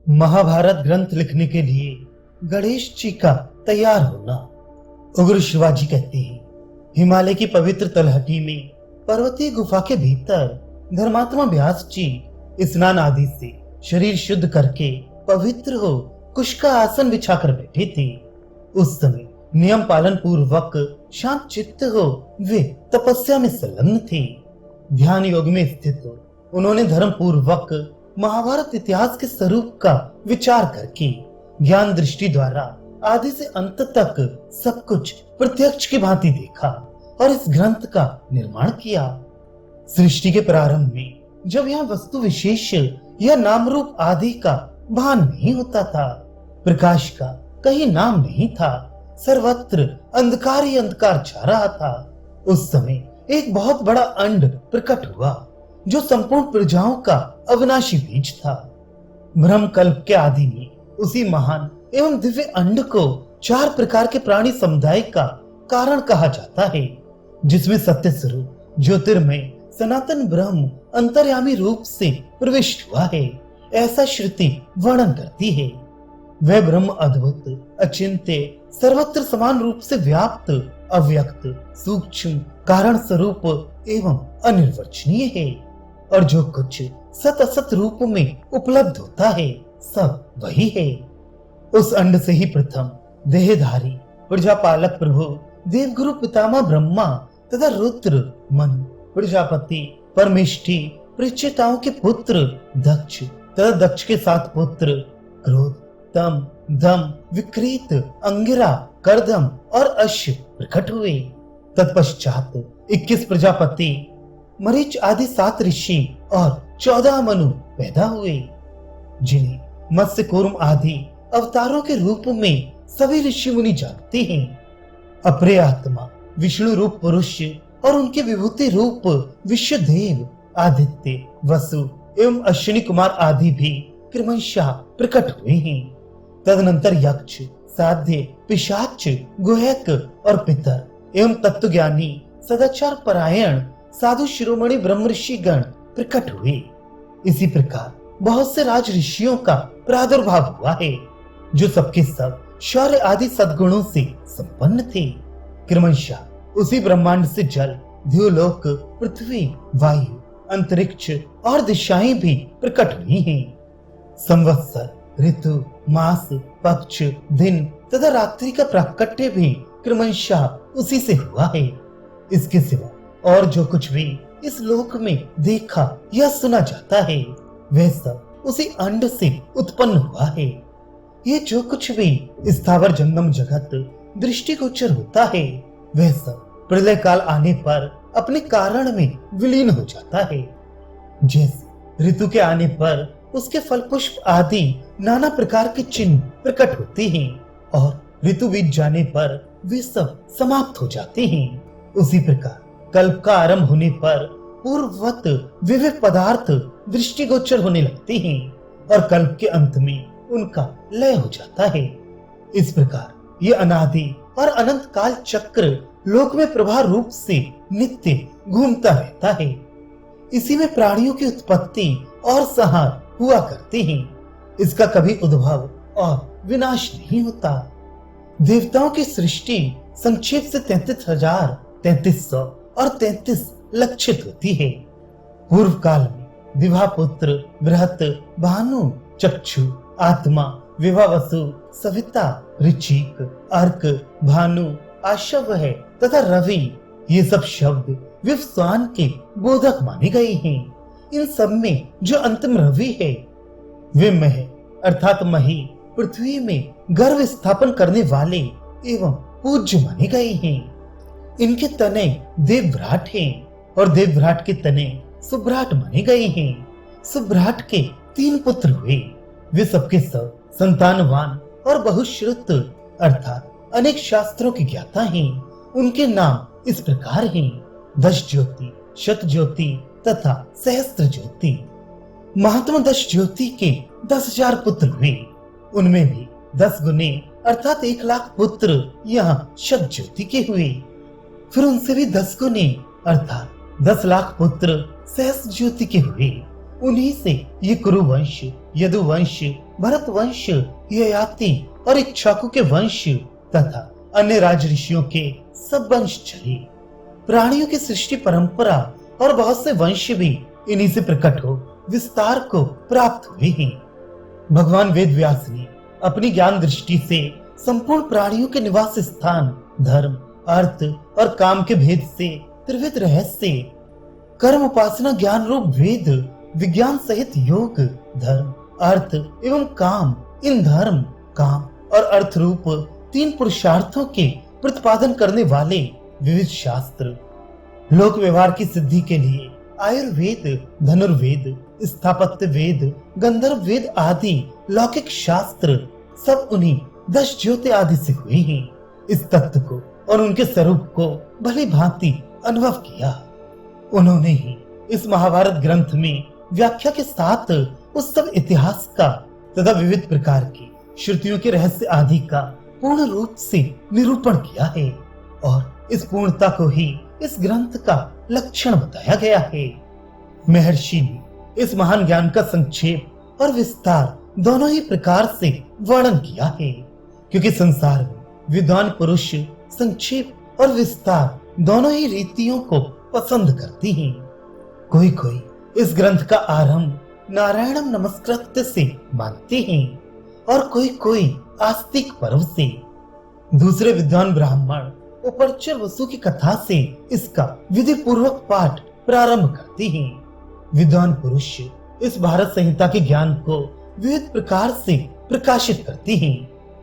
महाभारत ग्रंथ लिखने के लिए गणेश जी का तैयार होना। उग्र शिवाजी कहते हैं, हिमालय की पवित्र तलहटी में पर्वतीय गुफा के भीतर धर्मात्मा व्यास जी स्नान आदि से शरीर शुद्ध करके पवित्र हो कुश का आसन बिछाकर बैठे थे। उस समय नियम पालन पूर्वक शांत चित्त हो वे तपस्या में संलग्न थे। ध्यान योग में स्थित हो उन्होंने धर्म पूर्वक महाभारत इतिहास के स्वरूप का विचार करके ज्ञान दृष्टि द्वारा आदि से अंत तक सब कुछ प्रत्यक्ष की भांति देखा और इस ग्रंथ का निर्माण किया। सृष्टि के प्रारंभ में जब यहाँ वस्तु विशेष या नाम रूप आदि का भान नहीं होता था, प्रकाश का कहीं नाम नहीं था, सर्वत्र अंधकार ही अंधकार छा रहा था, उस समय एक बहुत बड़ा अंड प्रकट हुआ जो संपूर्ण प्रजाओं का अविनाशी बीज था। ब्रह्म कल्प के आदि में उसी महान एवं दिव्य अंड को 4 प्रकार के प्राणी समुदाय का कारण कहा जाता है, जिसमें सत्य स्वरूप ज्योतिर्मय सनातन ब्रह्म अंतर्यामी रूप से प्रविष्ट हुआ है, ऐसा श्रुति वर्णन करती है। वह ब्रह्म अद्भुत अचिंत्य सर्वत्र समान रूप से व्याप्त अव्यक्त सूक्ष्म कारण स्वरूप एवं अनिर्वचनीय है और जो कुछ सत असत रूप में उपलब्ध होता है सब वही है। उस अंड से ही प्रथम देहधारी प्रजापालक प्रभु देवगुरु पितामह ब्रह्मा तथा रुद्र मनु प्रजापति परमेष्ठी प्रचेताओं के पुत्र दक्ष तथा दक्ष के 7 पुत्र क्रोध तम दम विक्रीत अंगिरा करदम और अश्व प्रकट हुए। तत्पश्चात 21 प्रजापति मरीच आदि 7 ऋषि और 14 मनु पैदा हुए, जिन्हें मत्स्य कूर्म आदि अवतारों के रूप में सभी ऋषि मुनि जानते हैं। अपरे आत्मा विष्णु रूप पुरुष और उनके विभूति रूप विश्वदेव आदित्य वसु एवं अश्विनी कुमार आदि भी क्रमशः प्रकट हुए हैं। तदनंतर यक्ष साध्य पिशाच गुहक और पितर एवं तत्वज्ञानी सदाचार परायण साधु शिरोमणि ब्रह्म ऋषि गण प्रकट हुए। इसी प्रकार बहुत से राज ऋषियों का प्रादुर्भाव हुआ है, जो सबके सब शौर्य आदि सद्गुणों से संपन्न थे। क्रमशः उसी ब्रह्मांड से जल द्युलोक पृथ्वी वायु अंतरिक्ष और दिशाएं भी प्रकट हुई हैं। संवत्सर ऋतु मास पक्ष दिन तथा रात्रि का प्राकट्य भी क्रमशः उसी से हुआ है। इसके सिवा और जो कुछ भी इस लोक में देखा या सुना जाता है वह सब उसी अंड से उत्पन्न हुआ है। ये जो कुछ भी स्थावर जंगम जगत दृष्टिगोचर होता है वह सब प्रलय काल आने पर अपने कारण में विलीन हो जाता है। जैसे ऋतु के आने पर उसके फल पुष्प आदि नाना प्रकार के चिन्ह प्रकट होते हैं और ऋतु बीत जाने पर वे सब समाप्त हो जाते हैं, उसी प्रकार कल्प का आरंभ होने पर पूर्ववत विविध पदार्थ दृष्टिगोचर होने लगते हैं और कल्प के अंत में उनका लय हो जाता है। इस प्रकार ये अनादि और अनंत काल चक्र लोक में प्रभा रूप से नित्य घूमता रहता है। इसी में प्राणियों की उत्पत्ति और संहार हुआ करते हैं। इसका कभी उद्भव और विनाश नहीं होता। देवताओं की सृष्टि संक्षेप से 33,000 3300 और 33 लक्षित होती है। पूर्व काल में विवाह पुत्र बृहत भानु चक्षु आत्मा विवावसु सविता ऋचिक अर्क भानु आशव है तथा रवि ये सब शब्द विवस्वान के बोधक माने गए हैं। इन सब में जो अंतिम रवि है वे मह अर्थात मही पृथ्वी में गर्भ स्थापन करने वाले एवं पूज्य माने गए हैं। इनके तने देवव्राट हैं और देवव्राट के तने सुभ्राट माने गए हैं। सुभ्राट के 3 पुत्र हुए, वे सबके सब संतानवान और बहुश्रुत अर्थात अनेक शास्त्रों के ज्ञाता हैं। उनके नाम इस प्रकार हैं: 10 ज्योति शत ज्योति तथा सहस्त्र ज्योति। महात्मा 10 ज्योति के 10,000 पुत्र हुए, उनमें भी 10 गुने अर्थात 1,00,000 पुत्र यहाँ शत ज्योति के हुए। फिर उनसे भी 10 गुने अर्थात 10 लाख पुत्र सहस्त्र ज्योति के हुए, उन्हीं से ये कुरुवंश, यदुवंश, भरतवंश, ययाति और इक्ष्वाकु के वंश तथा अन्य राज ऋषियों के सब वंश चले। प्राणियों की सृष्टि परंपरा और बहुत से वंश भी इन्हीं से प्रकट हो विस्तार को प्राप्त हुए हैं। भगवान वेद व्यास ने अपनी ज्ञान दृष्टि से संपूर्ण प्राणियों के निवास स्थान, धर्म, अर्थ और काम के भेद से त्रिविध रहस्य, कर्म, उपासना, ज्ञान रूप वेद, विज्ञान सहित योग, धर्म, अर्थ एवं काम, इन धर्म, काम और अर्थ रूप 3 पुरुषार्थों के प्रतिपादन करने वाले विविध शास्त्र, लोक व्यवहार की सिद्धि के लिए आयुर्वेद, धनुर्वेद, स्थापत्य वेद, गंधर्व वेद आदि लौकिक शास्त्र सब उन्हीं 10 ज्योति आदि से हुए हैं। इस तत्व को और उनके स्वरूप को भली भांति अनुभव किया। उन्होंने ही इस महाभारत ग्रंथ में व्याख्या के साथ उस सब इतिहास का तथा विविध प्रकार की श्रुतियों के रहस्य आदि का पूर्ण रूप से निरूपण किया है और इस पूर्णता को ही इस ग्रंथ का लक्षण बताया गया है। महर्षि ने इस महान ज्ञान का संक्षेप और विस्तार दोनों ही प्रकार से वर्णन किया है, क्योंकि संसार में विद्वान पुरुष संक्षेप और विस्तार दोनों ही रीतियों को पसंद करती हैं। कोई कोई इस ग्रंथ का आरंभ नारायणम नमस्कृत्य से मानते हैं और कोई कोई आस्तिक पर्व से। दूसरे विद्वान ब्राह्मण उपरचर वसु की कथा से इसका विधि पूर्वक पाठ प्रारंभ करते हैं। विद्वान पुरुष इस भारत संहिता के ज्ञान को विविध प्रकार से प्रकाशित करते हैं।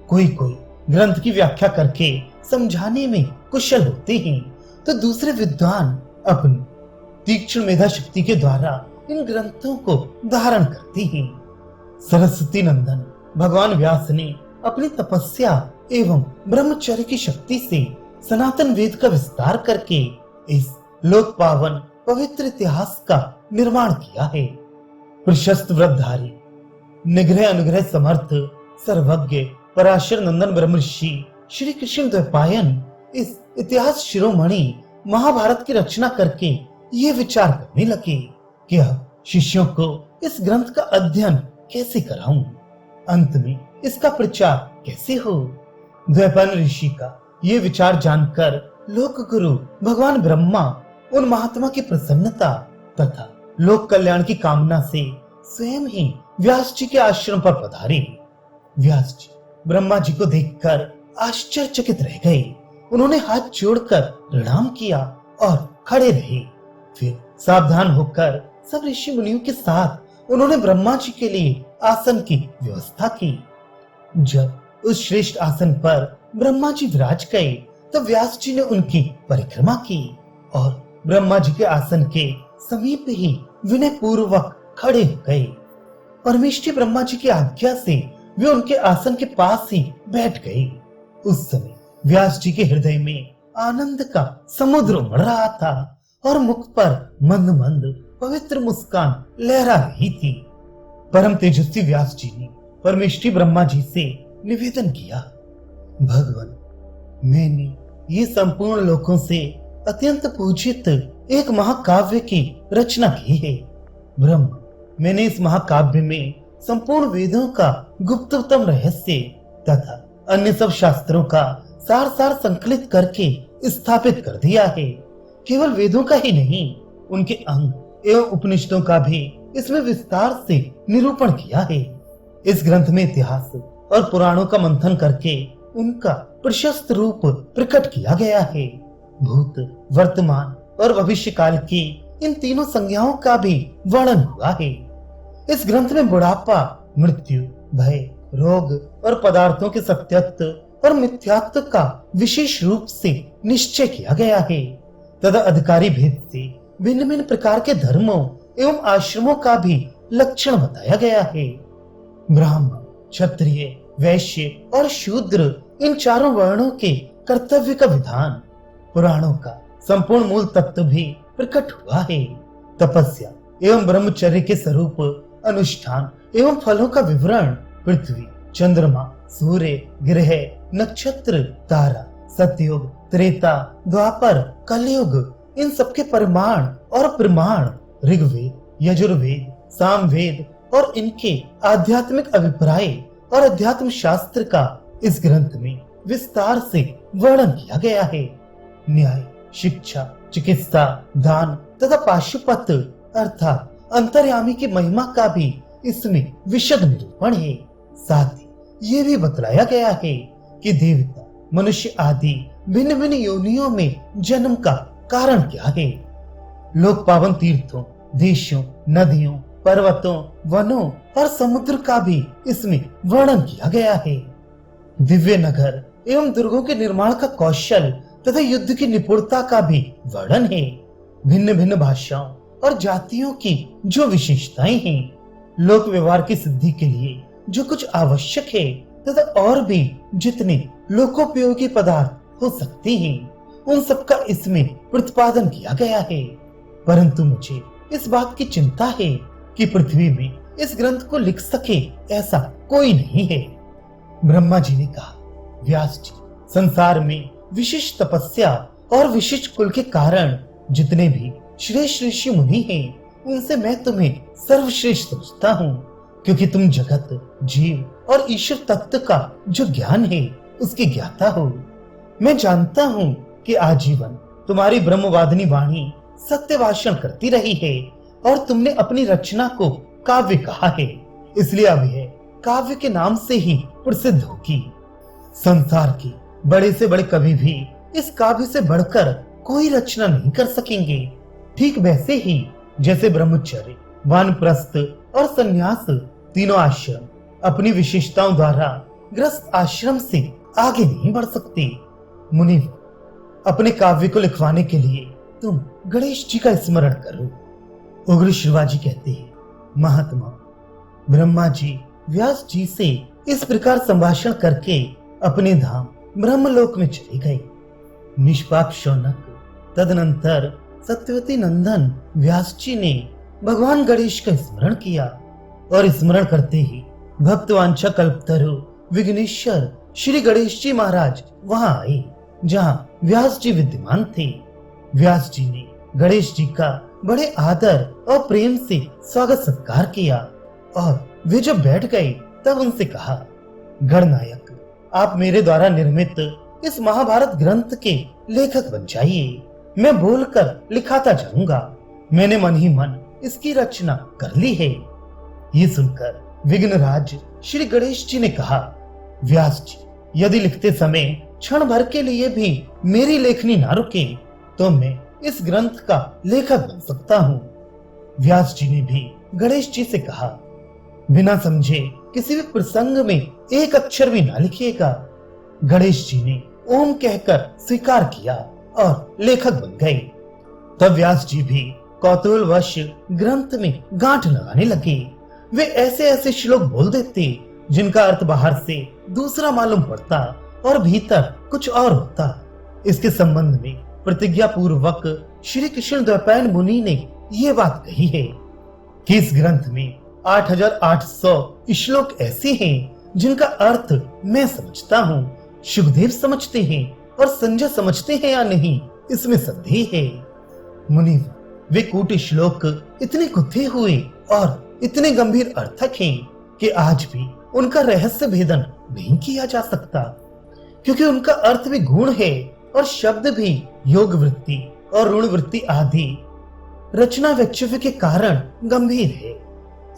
कोई कोई ग्रंथ की व्याख्या करके समझाने में कुशल होते हैं, तो दूसरे विद्वान अपनी तीक्ष्ण मेधा शक्ति के द्वारा इन ग्रंथों को धारण करते हैं। सरस्वती नंदन भगवान व्यास ने अपनी तपस्या एवं ब्रह्मचर्य की शक्ति से सनातन वेद का विस्तार करके इस लोक पावन पवित्र इतिहास का निर्माण किया है। प्रशस्त व्रतधारी, निग्रह अनुग्रह समर्थ, सर्वज्ञ पराशर नंदन ब्रह्मर्षि श्री कृष्ण द्वैपायन इस इतिहास शिरोमणि महाभारत की रचना करके ये विचार करने लगे कि अब शिष्यों को इस ग्रंथ का अध्ययन कैसे कराऊं, अंत में इसका प्रचार कैसे हो। द्वैपायन ऋषि का ये विचार जानकर लोक गुरु भगवान ब्रह्मा उन महात्मा की प्रसन्नता तथा लोक कल्याण की कामना से स्वयं ही व्यास जी के आश्रम पर पधारे। व्यास जी ब्रह्मा जी को देखकर आश्चर्यचकित रह गए। उन्होंने हाथ जोड़कर प्रणाम किया और खड़े रहे। फिर सावधान होकर सब ऋषि मुनियों के साथ उन्होंने ब्रह्मा जी के लिए आसन की व्यवस्था की। जब उस श्रेष्ठ आसन पर ब्रह्मा जी विराज गए तो व्यास जी ने उनकी परिक्रमा की और ब्रह्मा जी के आसन के समीप ही विनय पूर्वक खड़े हो गए। परमेष्ठी ब्रह्मा जी की आज्ञा से वे उनके आसन के पास ही बैठ गए। उस समय व्यास जी के हृदय में आनंद का समुद्र उमड़ रहा था और मुख पर मंद मंद पवित्र मुस्कान लहरा रही थी। परम तेजस्वी व्यास जी ने परमेष्ठी ब्रह्मा जी से निवेदन किया, भगवान, मैंने ये संपूर्ण लोकों से अत्यंत पूजित एक महाकाव्य की रचना की है। ब्रह्म, मैंने इस महाकाव्य में संपूर्ण वेदों का गुप्ततम रहस्य तथा अन्य सब शास्त्रों का सार सार संकलित करके स्थापित कर दिया है। केवल वेदों का ही नहीं, उनके अंग एवं उपनिषदों का भी इसमें विस्तार से निरूपण किया है। इस ग्रंथ में इतिहास और पुराणों का मंथन करके उनका प्रशस्त रूप प्रकट किया गया है। भूत, वर्तमान और भविष्य काल की इन तीनों संज्ञाओं का भी वर्णन हुआ है। इस ग्रंथ में बुढ़ापा, मृत्यु, भय, रोग और पदार्थों के सत्यत्व और मिथ्यात्व का विशेष रूप से निश्चय किया गया है तथा अधिकारी भेद से भिन्न भिन्न प्रकार के धर्मों एवं आश्रमों का भी लक्षण बताया गया है। ब्राह्मण, क्षत्रिय, वैश्य और शूद्र इन चारों वर्णों के कर्तव्य का विधान, पुराणों का संपूर्ण मूल तत्व भी प्रकट हुआ है। तपस्या एवं ब्रह्मचर्य के स्वरूप, अनुष्ठान एवं फलों का विवरण, पृथ्वी, चंद्रमा, सूर्य, ग्रह, नक्षत्र, तारा, सतयुग, त्रेता, द्वापर, कलयुग, इन सबके परिमाण और प्रमाण, ऋग्वेद, यजुर्वेद, सामवेद और इनके आध्यात्मिक अभिप्राय और अध्यात्म शास्त्र का इस ग्रंथ में विस्तार से वर्णन किया गया है। न्याय, शिक्षा, चिकित्सा, दान तथा पाशुपत अर्थात अंतर्यामी की महिमा का भी इसमें विशद निरूपण है। साथ ही ये भी बतलाया गया है कि देवता, मनुष्य आदि भिन्न भिन्न योनियों में जन्म का कारण क्या है। लोक पावन तीर्थों, देशों, नदियों, पर्वतों, वनों और समुद्र का भी इसमें वर्णन किया गया है। दिव्य नगर एवं दुर्गों के निर्माण का कौशल तथा युद्ध की निपुणता का भी वर्णन है। भिन्न भिन्न भाषाओं और जातियों की जो विशेषताएं हैं, लोक व्यवहार की सिद्धि के लिए जो कुछ आवश्यक है तथा और भी जितने लोकोपयोगी पदार्थ हो सकते हैं, उन सब का इसमें प्रतिपादन किया गया है। परंतु मुझे इस बात की चिंता है कि पृथ्वी में इस ग्रंथ को लिख सके ऐसा कोई नहीं है। ब्रह्मा जी ने कहा, व्यास जी, संसार में विशिष्ट तपस्या और विशिष्ट कुल के कारण जितने भी श्रेष्ठ ऋषि मुनि हैं, उनसे मैं तुम्हें सर्वश्रेष्ठ समझता हूँ, क्योंकि तुम जगत, जीव और ईश्वर तत्व का जो ज्ञान है उसके ज्ञाता हो। मैं जानता हूँ कि आजीवन तुम्हारी ब्रह्मवादिनी वाणी सत्य भाषण करती रही है और तुमने अपनी रचना को काव्य कहा है, इसलिए अब यह काव्य के नाम से ही प्रसिद्ध होगी। संसार के बड़े से बड़े कवि भी इस काव्य से बढ़कर कोई रचना नहीं कर सकेंगे। ठीक वैसे ही जैसे ब्रह्मचर्य, वानप्रस्थ और संन्यास तीनों आश्रम अपनी विशेषताओं द्वारा ग्रस्त आश्रम से आगे नहीं बढ़ सकते। मुनिवर, अपने काव्य को लिखवाने के लिए तुम गणेश जी का स्मरण करो। उग्र शिवाजी कहते हैं, महात्मा, ब्रह्मा जी व्यास जी से इस प्रकार संभाषण करके अपने धाम ब्रह्मलोक में चले गए। निष्पाप शौनक तदनंतर सत्यवती नंदन व्यास जी ने भगवान गणेश का स्मरण किया और स्मरण करते ही भक्तवांछा कल्पतरु विघ्नेश्वर श्री गणेश जी महाराज वहां आए, जहां व्यास जी विद्यमान थे। व्यास जी ने गणेश जी का बड़े आदर और प्रेम से स्वागत सत्कार किया और वे जब बैठ गए तब उनसे कहा, गणनायक, आप मेरे द्वारा निर्मित इस महाभारत ग्रंथ के लेखक बन जाइए। मैं बोलकर लिखाता जाऊंगा। मैंने मन ही मन इसकी रचना कर ली है। ये सुनकर विघ्नराज श्री गणेश जी ने कहा, व्यास जी, यदि लिखते समय क्षण भर के लिए भी मेरी लेखनी ना रुके तो मैं इस ग्रंथ का लेखक बन सकता हूँ। व्यास जी ने भी गणेश जी से कहा, बिना समझे किसी भी प्रसंग में एक अक्षर भी ना लिखिएगा। गणेश जी ने ओम कहकर स्वीकार किया और लेखक बन गए। तब व्यास जी भी कौतूहलवश ग्रंथ में गांठ लगाने लगे। वे ऐसे ऐसे श्लोक बोल देते जिनका अर्थ बाहर से दूसरा मालूम पड़ता और भीतर कुछ और होता। इसके संबंध में प्रतिज्ञा पूर्वक श्री कृष्ण द्वैपायन मुनि ने ये बात कही है कि इस ग्रंथ में 8800 श्लोक ऐसे हैं जिनका अर्थ मैं समझता हूँ, सुखदेव समझते हैं और संजय समझते हैं या नहीं, इसमें संदेह है। मुनिवर, वे कूट श्लोक इतने गुथे हुए और इतने गंभीर अर्थक हैं कि आज भी उनका रहस्य भेदन नहीं किया जा सकता, क्योंकि उनका अर्थ भी गूढ़ है और शब्द भी योग वृत्ति और ऋण वृत्ति आदि रचना वैक्षव्य के कारण गंभीर है।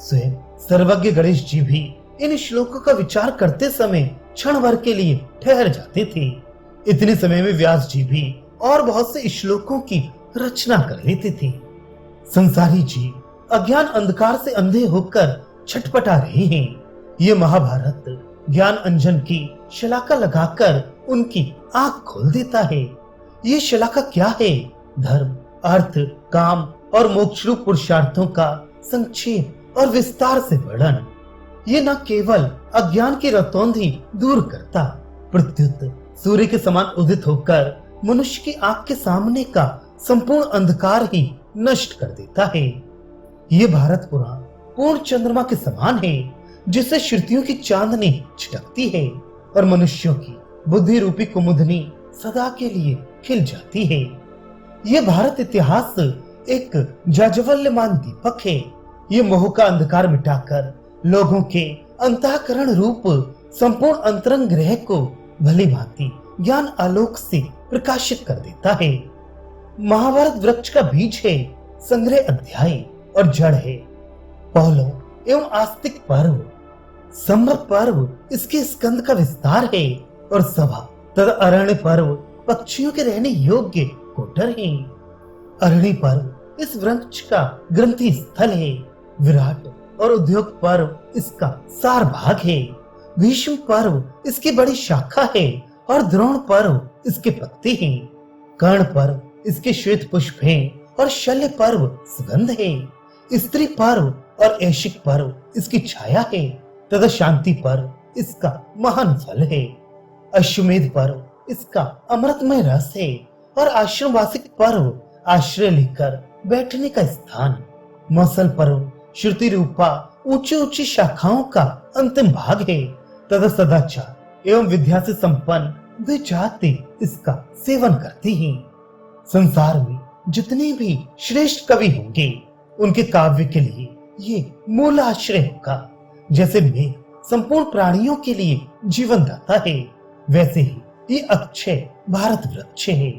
स्वयं सर्वज्ञ गणेश जी भी इन श्लोकों का विचार करते समय क्षण भर के लिए ठहर जाते थे। इतने समय में व्यास जी भी और बहुत से श्लोकों की रचना कर लेते थे। संसारी जी अज्ञान अंधकार से अंधे होकर छटपटा रहे हैं। ये महाभारत ज्ञान अंजन की शलाका लगाकर उनकी आंख खोल देता है। ये शलाका क्या है? धर्म, अर्थ, काम और मोक्ष रूप पुरुषार्थों का संक्षेप और विस्तार से वर्णन। ये न केवल अज्ञान की रतौंधी दूर करता, प्रत्युत सूर्य के समान उदित होकर मनुष्य की आंख के सामने का संपूर्ण अंधकार ही नष्ट कर देता है। ये भारत पुराण पूर्ण चंद्रमा के समान है, जिससे श्रुतियों की चांदनी छिटकती है और मनुष्यों की बुद्धि रूपी कुमुदनी सदा के लिए खिल जाती है। ये भारत इतिहास एक जाज्वल्यमान दीपक है, ये मोह का अंधकार मिटाकर लोगों के अंतःकरण रूप संपूर्ण अंतरंग ग्रह को भली भांति ज्ञान आलोक से प्रकाशित कर देता है। महाभारत वृक्ष का बीज है, संग्रह अध्याय और जड़ है पहलो एवं आस्तिक पर्व। संभव पर्व इसके स्कंद का विस्तार है और सभा तथा अरण्य पर्व पक्षियों के रहने योग्य कोटर है। अरण्य पर्व इस वृक्ष का ग्रंथि स्थल है, विराट और उद्योग पर्व इसका सार भाग है, भीष्म पर्व इसकी बड़ी शाखा है और द्रोण पर्व इसके पत्ते हैं, कर्ण पर्व इसके श्वेत पुष्प हैं और शल्य पर्व सुगंध है, स्त्री पर्व और ऐशिक पर्व इसकी छाया है तथा शांति पर्व इसका महान फल है, अश्वमेध पर्व इसका अमृतमय रस है और आश्रमवासिक पर्व आश्रय लेकर बैठने का स्थान, मौसल पर्व श्रुति रूपा ऊंची ऊंची शाखाओं का अंतिम भाग है तथा सदाचार एवं विद्या से संपन्न वे जाति इसका सेवन करती हैं। संसार में जितने भी श्रेष्ठ कवि होंगे उनके काव्य के लिए ये मूल आश्रय होगा। जैसे मेघ संपूर्ण प्राणियों के लिए जीवन दाता है, वैसे ही ये अक्षय भारत वृक्ष है।